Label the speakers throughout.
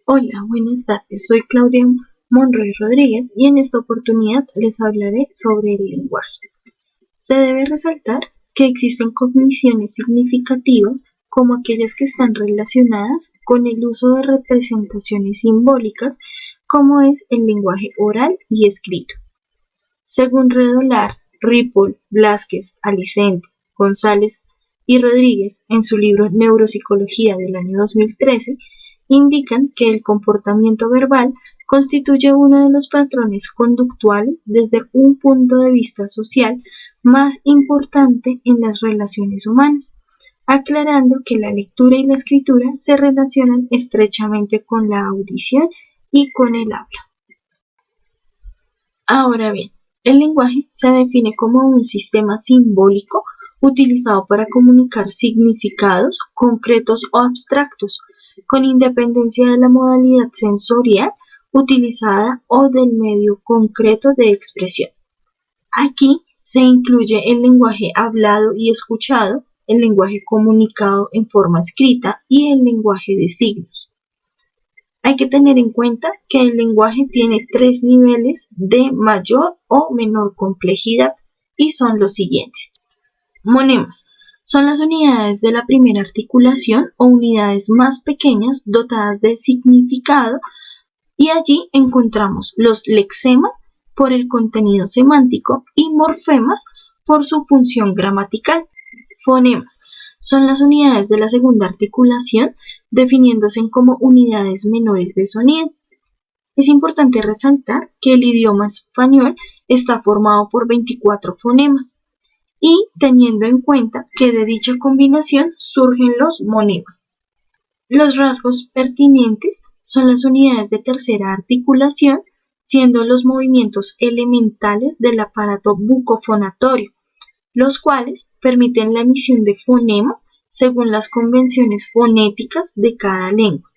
Speaker 1: Hola, buenas tardes. Soy Claudia Monroy Rodríguez y en esta oportunidad les hablaré sobre el lenguaje. Se debe resaltar que existen cogniciones significativas como aquellas que están relacionadas con el uso de representaciones simbólicas, como es el lenguaje oral y escrito. Según Redolar, Ripoll, Blázquez, Alicente, González y Rodríguez, en su libro Neuropsicología del año 2013, indican que el comportamiento verbal constituye uno de los patrones conductuales desde un punto de vista social más importante en las relaciones humanas, aclarando que la lectura y la escritura se relacionan estrechamente con la audición y con el habla. Ahora bien, el lenguaje se define como un sistema simbólico utilizado para comunicar significados concretos o abstractos, con independencia de la modalidad sensorial utilizada o del medio concreto de expresión. Aquí se incluye el lenguaje hablado y escuchado, el lenguaje comunicado en forma escrita y el lenguaje de signos. Hay que tener en cuenta que el lenguaje tiene tres niveles de mayor o menor complejidad y son los siguientes. Monemas son las unidades de la primera articulación o unidades más pequeñas dotadas de significado, y allí encontramos los lexemas por el contenido semántico y morfemas por su función gramatical. Fonemas son las unidades de la segunda articulación, definiéndose como unidades menores de sonido. Es importante resaltar que el idioma español está formado por 24 fonemas y teniendo en cuenta que de dicha combinación surgen los monemas. Los rasgos pertinentes son las unidades de tercera articulación, siendo los movimientos elementales del aparato bucofonatorio, los cuales permiten la emisión de fonemas según las convenciones fonéticas de cada lengua.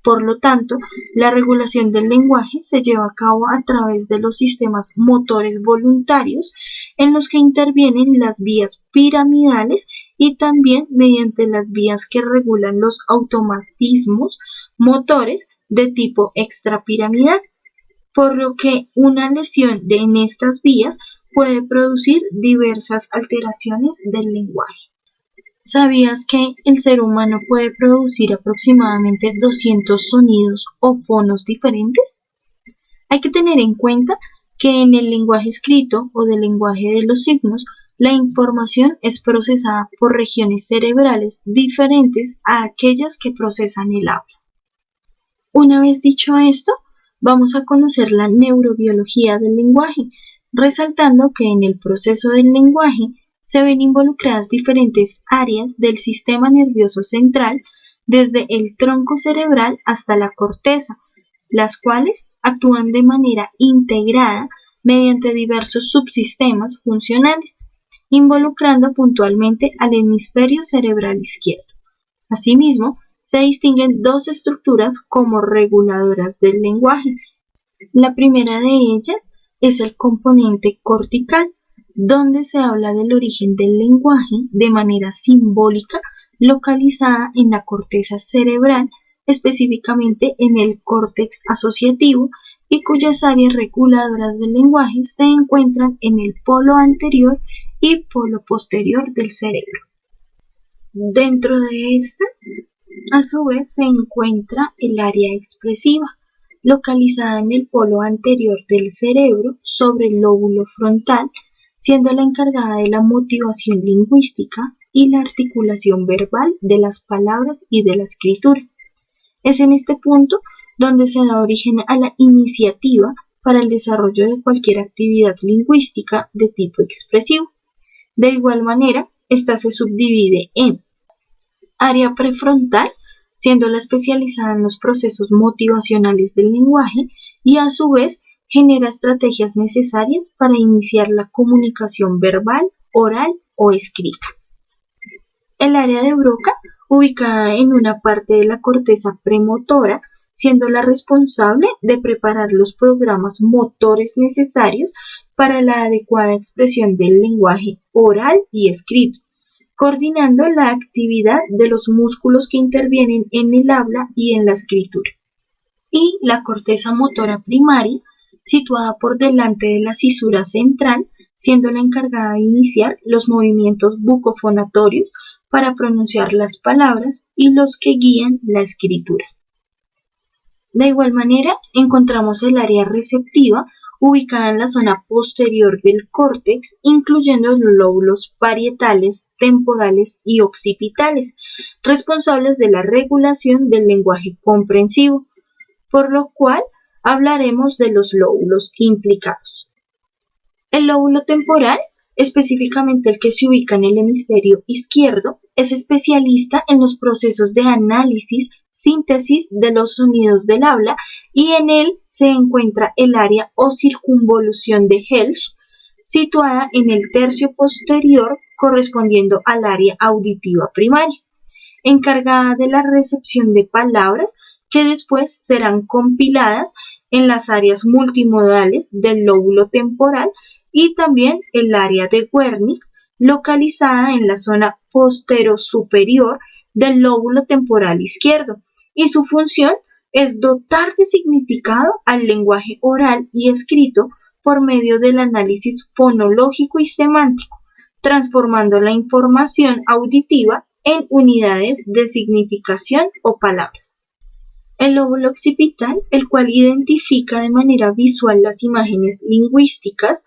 Speaker 1: Por lo tanto, la regulación del lenguaje se lleva a cabo a través de los sistemas motores voluntarios, en los que intervienen las vías piramidales y también mediante las vías que regulan los automatismos motores de tipo extrapiramidal, por lo que una lesión en estas vías puede producir diversas alteraciones del lenguaje. ¿Sabías que el ser humano puede producir aproximadamente 200 sonidos o fonos diferentes? Hay que tener en cuenta que en el lenguaje escrito o del lenguaje de los signos, la información es procesada por regiones cerebrales diferentes a aquellas que procesan el habla. Una vez dicho esto, vamos a conocer la neurobiología del lenguaje, resaltando que en el proceso del lenguaje se ven involucradas diferentes áreas del sistema nervioso central, desde el tronco cerebral hasta la corteza, las cuales actúan de manera integrada mediante diversos subsistemas funcionales, involucrando puntualmente al hemisferio cerebral izquierdo. Asimismo, se distinguen dos estructuras como reguladoras del lenguaje. La primera de ellas es el componente cortical, donde se habla del origen del lenguaje de manera simbólica, localizada en la corteza cerebral, específicamente en el córtex asociativo, y cuyas áreas reguladoras del lenguaje se encuentran en el polo anterior y polo posterior del cerebro. Dentro de esta, a su vez, se encuentra el área expresiva, localizada en el polo anterior del cerebro sobre el lóbulo frontal, siendo la encargada de la motivación lingüística y la articulación verbal de las palabras y de la escritura. Es en este punto donde se da origen a la iniciativa para el desarrollo de cualquier actividad lingüística de tipo expresivo. De igual manera, esta se subdivide en área prefrontal, siendo la especializada en los procesos motivacionales del lenguaje y a su vez genera estrategias necesarias para iniciar la comunicación verbal, oral o escrita. El área de Broca, ubicada en una parte de la corteza premotora, siendo la responsable de preparar los programas motores necesarios para la adecuada expresión del lenguaje oral y escrito, coordinando la actividad de los músculos que intervienen en el habla y en la escritura. y la corteza motora primaria, situada por delante de la cisura central, siendo la encargada de iniciar los movimientos bucofonatorios para pronunciar las palabras y los que guían la escritura. De igual manera, encontramos el área receptiva ubicada en la zona posterior del córtex, incluyendo los lóbulos parietales, temporales y occipitales, responsables de la regulación del lenguaje comprensivo, por lo cual hablaremos de los lóbulos implicados. El lóbulo temporal, específicamente el que se ubica en el hemisferio izquierdo, es especialista en los procesos de análisis, síntesis de los sonidos del habla, y en él se encuentra el área o circunvolución de Helsch, situada en el tercio posterior correspondiendo al área auditiva primaria, encargada de la recepción de palabras que después serán compiladas en las áreas multimodales del lóbulo temporal y también el área de Wernicke, localizada en la zona posterosuperior del lóbulo temporal izquierdo, y su función es dotar de significado al lenguaje oral y escrito por medio del análisis fonológico y semántico, transformando la información auditiva en unidades de significación o palabras. El lóbulo occipital, el cual identifica de manera visual las imágenes lingüísticas,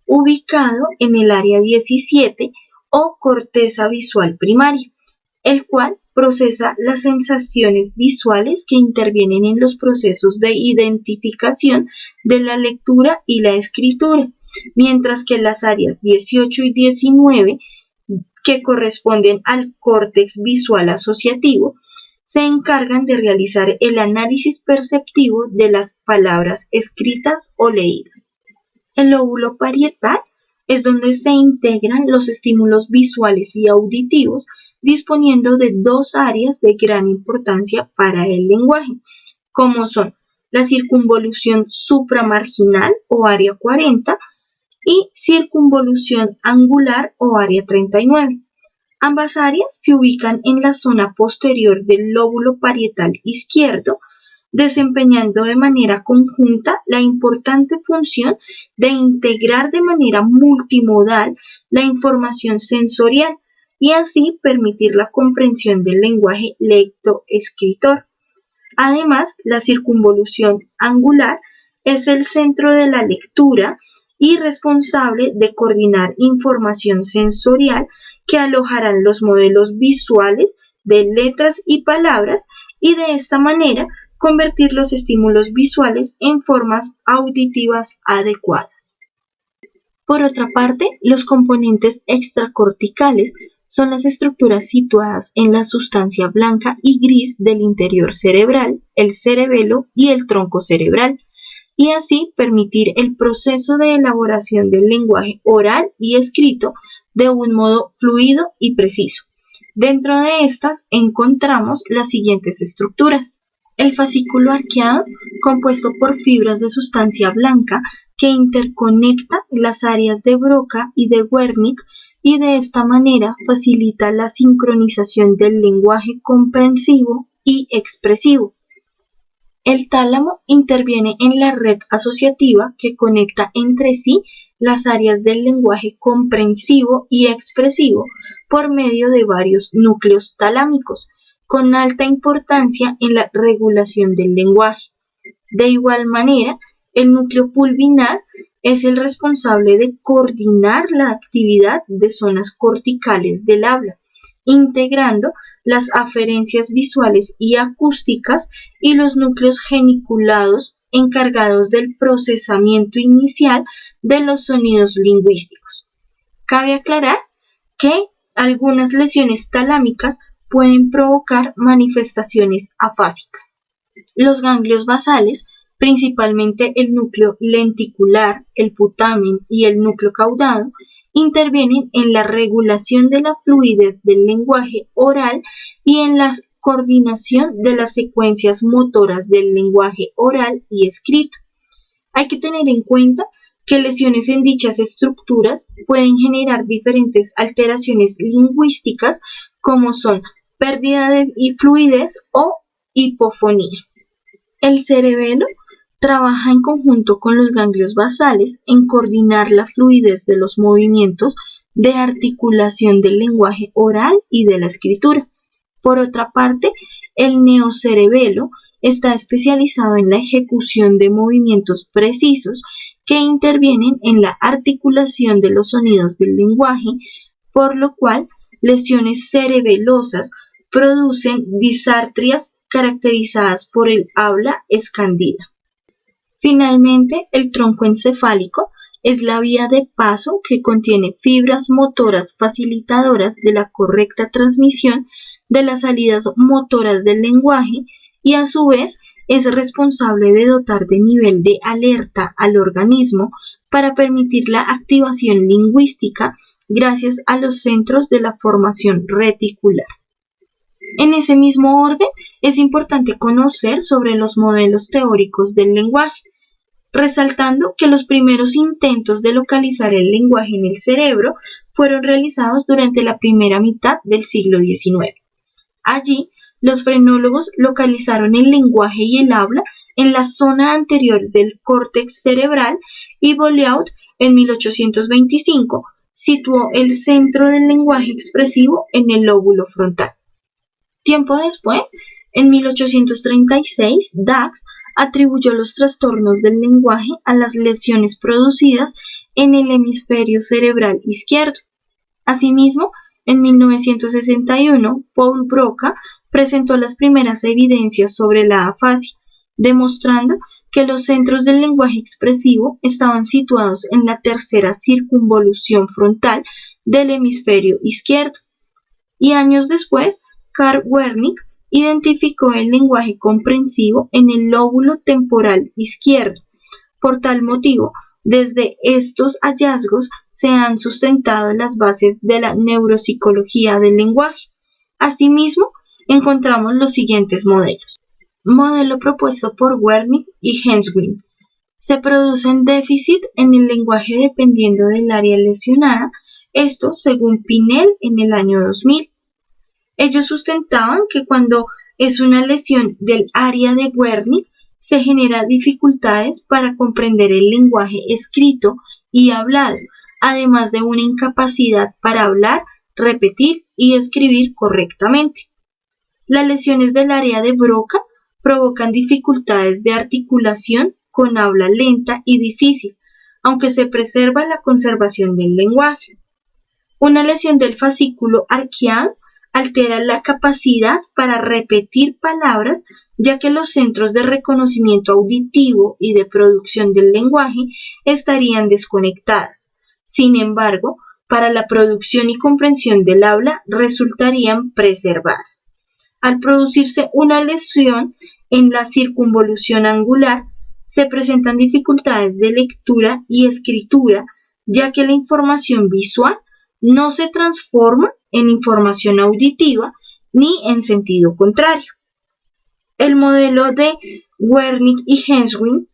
Speaker 1: ubicado en el área 17 o corteza visual primaria, el cual procesa las sensaciones visuales que intervienen en los procesos de identificación de la lectura y la escritura, mientras que las áreas 18 y 19, que corresponden al córtex visual asociativo, se encargan de realizar el análisis perceptivo de las palabras escritas o leídas. El lóbulo parietal es donde se integran los estímulos visuales y auditivos, disponiendo de dos áreas de gran importancia para el lenguaje, como son la circunvolución supramarginal o área 40 y circunvolución angular o área 39. Ambas áreas se ubican en la zona posterior del lóbulo parietal izquierdo, desempeñando de manera conjunta la importante función de integrar de manera multimodal la información sensorial y así permitir la comprensión del lenguaje lectoescritor. Además, la circunvolución angular es el centro de la lectura y responsable de coordinar información sensorial que alojarán los modelos visuales de letras y palabras y de esta manera convertir los estímulos visuales en formas auditivas adecuadas. Por otra parte, los componentes extracorticales son las estructuras situadas en la sustancia blanca y gris del interior cerebral, el cerebelo y el tronco cerebral, y así permitir el proceso de elaboración del lenguaje oral y escrito de un modo fluido y preciso. Dentro de estas encontramos las siguientes estructuras. El fascículo arqueado, compuesto por fibras de sustancia blanca que interconecta las áreas de Broca y de Wernicke y de esta manera facilita la sincronización del lenguaje comprensivo y expresivo. El tálamo interviene en la red asociativa que conecta entre sí las áreas del lenguaje comprensivo y expresivo por medio de varios núcleos talámicos, con alta importancia en la regulación del lenguaje. De igual manera, el núcleo pulvinar es el responsable de coordinar la actividad de zonas corticales del habla, integrando las aferencias visuales y acústicas y los núcleos geniculados encargados del procesamiento inicial de los sonidos lingüísticos. Cabe aclarar que algunas lesiones talámicas pueden provocar manifestaciones afásicas. Los ganglios basales, principalmente el núcleo lenticular, el putamen y el núcleo caudado, intervienen en la regulación de la fluidez del lenguaje oral y en la coordinación de las secuencias motoras del lenguaje oral y escrito. Hay que tener en cuenta que lesiones en dichas estructuras pueden generar diferentes alteraciones lingüísticas como son pérdida de fluidez o hipofonía. El cerebelo trabaja en conjunto con los ganglios basales en coordinar la fluidez de los movimientos de articulación del lenguaje oral y de la escritura. Por otra parte, el neocerebelo está especializado en la ejecución de movimientos precisos que intervienen en la articulación de los sonidos del lenguaje, por lo cual lesiones cerebelosas producen disartrias caracterizadas por el habla escandida. Finalmente, el tronco encefálico es la vía de paso que contiene fibras motoras facilitadoras de la correcta transmisión de las salidas motoras del lenguaje y a su vez es responsable de dotar de nivel de alerta al organismo para permitir la activación lingüística gracias a los centros de la formación reticular. En ese mismo orden, es importante conocer sobre los modelos teóricos del lenguaje, resaltando que los primeros intentos de localizar el lenguaje en el cerebro fueron realizados durante la primera mitad del siglo XIX. Allí, los frenólogos localizaron el lenguaje y el habla en la zona anterior del córtex cerebral y Bolyai, en 1825, situó el centro del lenguaje expresivo en el lóbulo frontal. Tiempo después, en 1836, Dax atribuyó los trastornos del lenguaje a las lesiones producidas en el hemisferio cerebral izquierdo. Asimismo, en 1961, Paul Broca presentó las primeras evidencias sobre la afasia, demostrando que los centros del lenguaje expresivo estaban situados en la tercera circunvolución frontal del hemisferio izquierdo. Y años después, Carl Wernicke identificó el lenguaje comprensivo en el lóbulo temporal izquierdo. Por tal motivo, desde estos hallazgos se han sustentado las bases de la neuropsicología del lenguaje. Asimismo, encontramos los siguientes modelos. Modelo propuesto por Wernicke y Henswin. Se producen déficit en el lenguaje dependiendo del área lesionada, esto según Pinel en el año 2000. Ellos sustentaban que cuando es una lesión del área de Wernicke, se genera dificultades para comprender el lenguaje escrito y hablado, además de una incapacidad para hablar, repetir y escribir correctamente. Las lesiones del área de Broca provocan dificultades de articulación con habla lenta y difícil, aunque se preserva la conservación del lenguaje. Una lesión del fascículo arqueado altera la capacidad para repetir palabras, ya que los centros de reconocimiento auditivo y de producción del lenguaje estarían desconectadas. Sin embargo, para la producción y comprensión del habla resultarían preservadas. Al producirse una lesión en la circunvolución angular, se presentan dificultades de lectura y escritura, ya que la información visual no se transforma en información auditiva ni en sentido contrario. El modelo de Wernicke y Henswin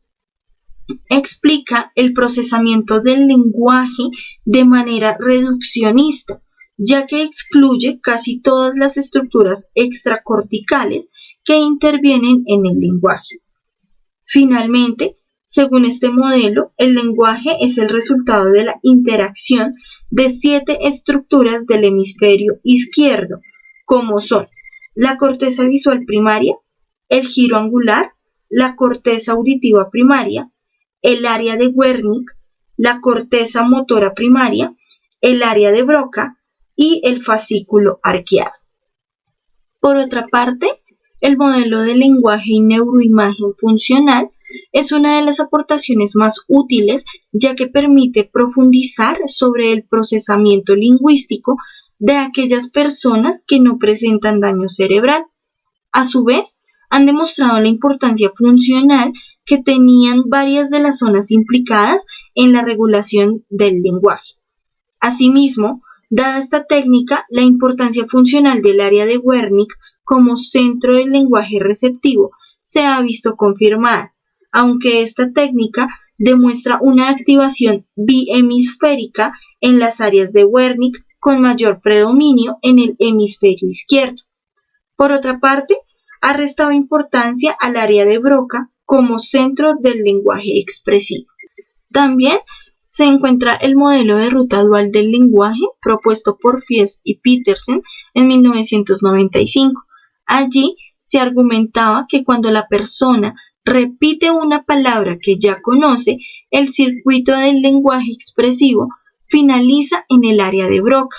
Speaker 1: explica el procesamiento del lenguaje de manera reduccionista, ya que excluye casi todas las estructuras extracorticales que intervienen en el lenguaje. Finalmente, según este modelo, el lenguaje es el resultado de la interacción de 7 estructuras del hemisferio izquierdo, como son la corteza visual primaria, el giro angular, la corteza auditiva primaria, el área de Wernicke, la corteza motora primaria, el área de Broca y el fascículo arqueado. Por otra parte, el modelo de lenguaje y neuroimagen funcional es una de las aportaciones más útiles, ya que permite profundizar sobre el procesamiento lingüístico de aquellas personas que no presentan daño cerebral. A su vez, han demostrado la importancia funcional que tenían varias de las zonas implicadas en la regulación del lenguaje. Asimismo, dada esta técnica, la importancia funcional del área de Wernicke como centro del lenguaje receptivo se ha visto confirmada, aunque esta técnica demuestra una activación bihemisférica en las áreas de Wernicke con mayor predominio en el hemisferio izquierdo. Por otra parte, ha restado importancia al área de Broca como centro del lenguaje expresivo. También se encuentra el modelo de ruta dual del lenguaje propuesto por Fies y Petersen en 1995. Allí se argumentaba que cuando la persona repite una palabra que ya conoce, el circuito del lenguaje expresivo finaliza en el área de Broca.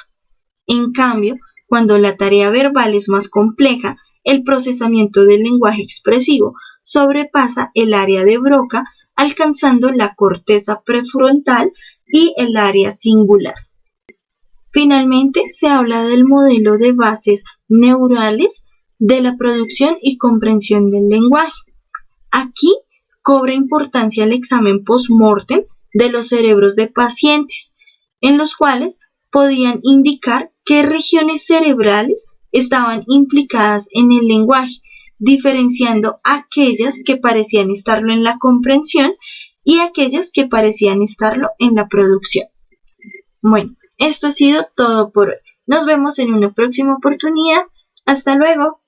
Speaker 1: En cambio, cuando la tarea verbal es más compleja, el procesamiento del lenguaje expresivo sobrepasa el área de Broca, alcanzando la corteza prefrontal y el área singular. Finalmente, se habla del modelo de bases neurales de la producción y comprensión del lenguaje. Aquí cobra importancia el examen post-mortem de los cerebros de pacientes, en los cuales podían indicar qué regiones cerebrales estaban implicadas en el lenguaje, diferenciando aquellas que parecían estarlo en la comprensión y aquellas que parecían estarlo en la producción. Bueno, esto ha sido todo por hoy. Nos vemos en una próxima oportunidad. Hasta luego.